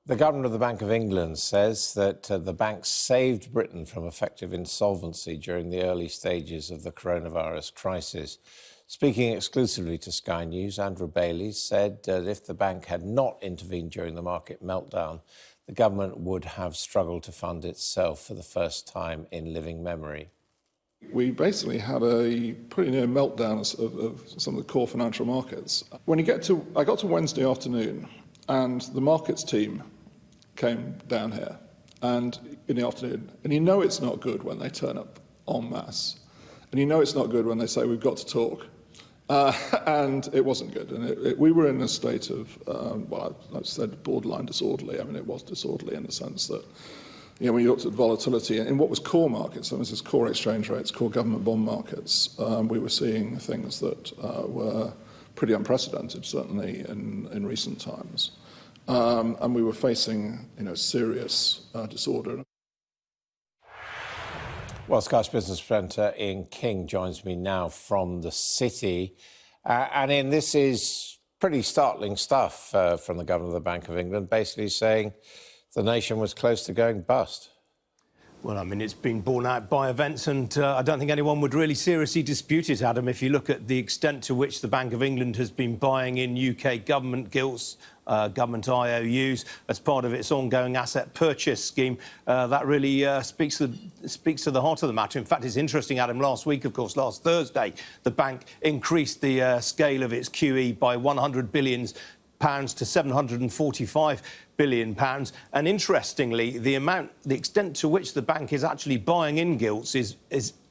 The Governor of the Bank of England says that the bank saved Britain from effective insolvency during the early stages of the coronavirus crisis. Speaking exclusively to Sky News, Andrew Bailey said that if the bank had not intervened during the market meltdown, the government would have struggled to fund itself for the first time in living memory. We basically had a pretty near meltdown of some of the core financial markets. I got to Wednesday afternoon, and the markets team came down here and in the afternoon, and you know it's not good when they turn up en masse, and you know it's not good when they say we've got to talk, and it wasn't good. And we were in a state of well, I've said borderline disorderly. I mean, it was disorderly in the sense that, you know, when you looked at volatility in what was core markets, so this is core exchange rates, core government bond markets, we were seeing things that were pretty unprecedented, certainly in recent times. And we were facing, serious disorder. Well, Sky's business presenter Ian King joins me now from the city. And Ian, this is pretty startling stuff from the Governor of the Bank of England, basically saying the nation was close to going bust. Well, I mean, it's been borne out by events, and I don't think anyone would really seriously dispute it, Adam, if you look at the extent to which the Bank of England has been buying in UK government gilts, government IOUs, as part of its ongoing asset purchase scheme. That really speaks to the heart of the matter. In fact, it's interesting, Adam, last week, of course, last Thursday, the bank increased the scale of its QE by £100 billion to £745 billion. And interestingly, the extent to which the bank is actually buying in gilts is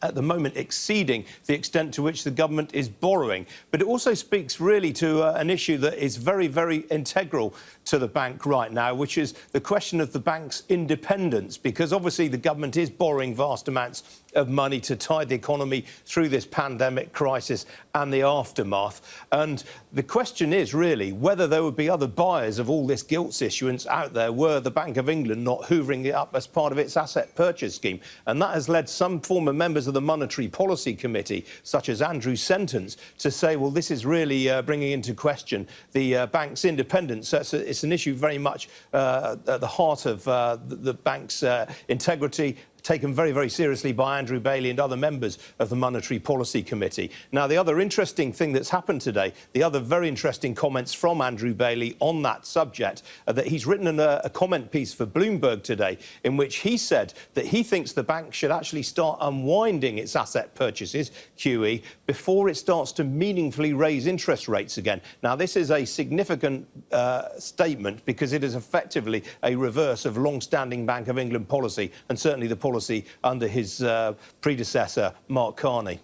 at the moment exceeding the extent to which the government is borrowing. But it also speaks really to an issue that is very, very integral to the bank right now, which is the question of the bank's independence, because obviously the government is borrowing vast amounts of money to tide the economy through this pandemic crisis and the aftermath. And the question is really whether there would be other buyers of all this gilts issuance out there were the Bank of England not hoovering it up as part of its asset purchase scheme. And that has led some former members of the Monetary Policy Committee, such as Andrew Sentance, to say, well, this is really bringing into question the bank's independence. So it's an issue very much at the heart of the bank's integrity, taken very, very seriously by Andrew Bailey and other members of the Monetary Policy Committee. Now, the other interesting thing that's happened today, the other very interesting comments from Andrew Bailey on that subject, that he's written a comment piece for Bloomberg today in which he said that he thinks the bank should actually start unwinding its asset purchases, QE, before it starts to meaningfully raise interest rates again. Now, this is a significant statement because it is effectively a reverse of long-standing Bank of England policy, and certainly the policy under his predecessor, Mark Carney.